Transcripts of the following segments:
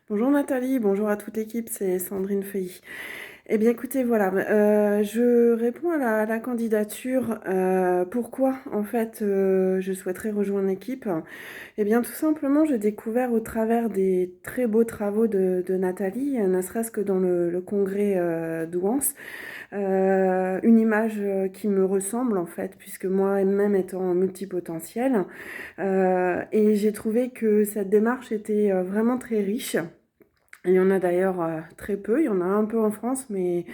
Bonjour Nathalie, bonjour à toute l'équipe, c'est Sandrine Feuilly. Eh bien écoutez, voilà, je réponds à la candidature. Pourquoi en fait je souhaiterais rejoindre l'équipe? Eh bien tout simplement, j'ai découvert au travers des très beaux travaux de Nathalie, ne serait-ce que dans le congrès d'Ouance, une image qui me ressemble en fait, puisque moi-même étant multipotentielle, et j'ai trouvé que cette démarche était vraiment très riche. Il y en a d'ailleurs très peu, il y en a un peu en France, mais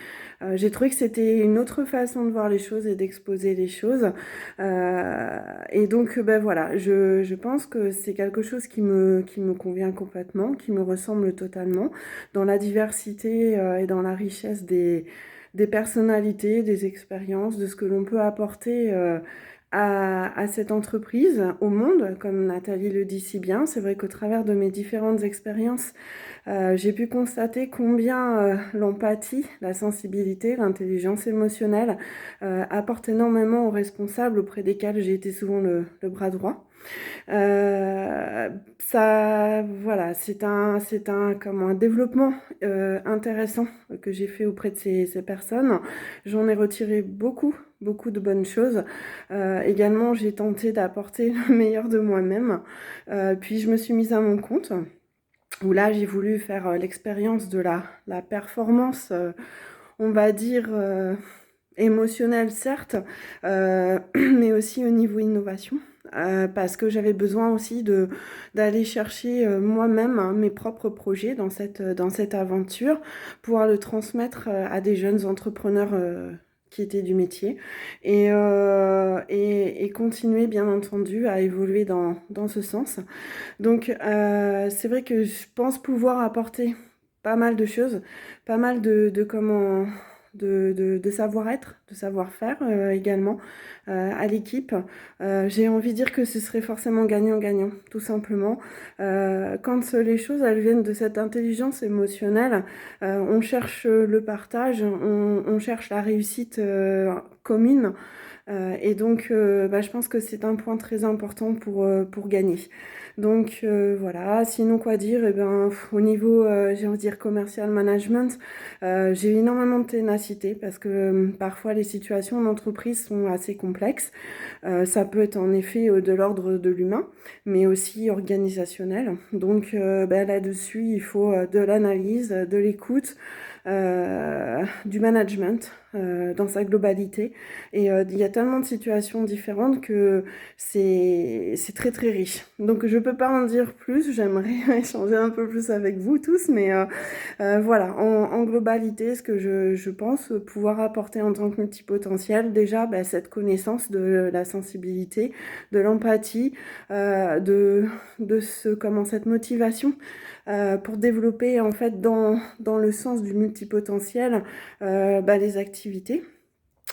j'ai trouvé que c'était une autre façon de voir les choses et d'exposer les choses. Et donc, ben voilà, je pense que c'est quelque chose qui me convient complètement, qui me ressemble totalement, dans la diversité et dans la richesse des personnalités, des expériences, de ce que l'on peut apporter. À cette entreprise, au monde, comme Nathalie le dit si bien. C'est vrai qu'au travers de mes différentes expériences, j'ai pu constater combien l'empathie, la sensibilité, l'intelligence émotionnelle apportent énormément aux responsables auprès desquels j'ai été souvent le bras droit. Ça, voilà, comme un développement intéressant que j'ai fait auprès de ces personnes. J'en ai retiré beaucoup de bonnes choses. Également, j'ai tenté d'apporter le meilleur de moi-même. Puis je me suis mise à mon compte, où là, j'ai voulu faire l'expérience de la performance, on va dire, émotionnelle, certes, mais aussi au niveau innovation. Parce que j'avais besoin aussi d'aller chercher moi-même hein, mes propres projets dans cette aventure, pouvoir le transmettre à des jeunes entrepreneurs qui étaient du métier et continuer bien entendu à évoluer dans ce sens. Donc, c'est vrai que je pense pouvoir apporter pas mal de choses, pas mal de savoir-être, de savoir-faire également à l'équipe. J'ai envie de dire que ce serait forcément gagnant-gagnant, tout simplement. Quand les choses elles viennent de cette intelligence émotionnelle, on cherche le partage, on cherche la réussite commune. Et donc, je pense que c'est un point très important pour gagner. Donc voilà, sinon quoi dire, eh ben, au niveau, j'ai envie de dire commercial management, j'ai énormément de ténacité parce que parfois les situations d'entreprise sont assez complexes. Ça peut être en effet de l'ordre de l'humain, mais aussi organisationnel. Donc là-dessus, il faut de l'analyse, de l'écoute, du management dans sa globalité. Et il y a tellement de situations différentes que c'est très très riche. Donc je peux pas en dire plus, j'aimerais échanger un peu plus avec vous tous, mais voilà, en globalité, ce que je pense pouvoir apporter en tant que multipotentiel, déjà cette connaissance de la sensibilité, de l'empathie, comment cette motivation pour développer en fait dans le sens du multipotentiel les activités.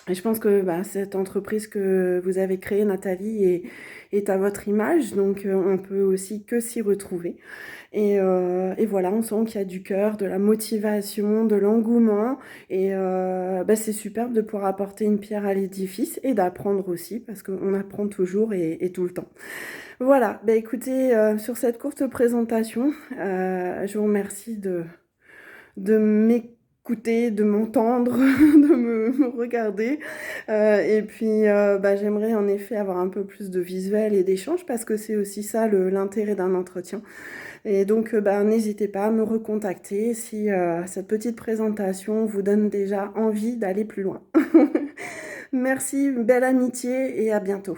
Et je pense que cette entreprise que vous avez créée, Nathalie, est à votre image, donc on peut aussi que s'y retrouver. Et voilà, on sent qu'il y a du cœur, de la motivation, de l'engouement, et c'est superbe de pouvoir apporter une pierre à l'édifice et d'apprendre aussi, parce qu'on apprend toujours et tout le temps. Voilà, écoutez, sur cette courte présentation, je vous remercie de m'écouter, de m'entendre, de me regarder. Et puis, j'aimerais en effet avoir un peu plus de visuel et d'échange parce que c'est aussi ça l'intérêt d'un entretien. Et donc, n'hésitez pas à me recontacter si cette petite présentation vous donne déjà envie d'aller plus loin. Merci, belle amitié et à bientôt.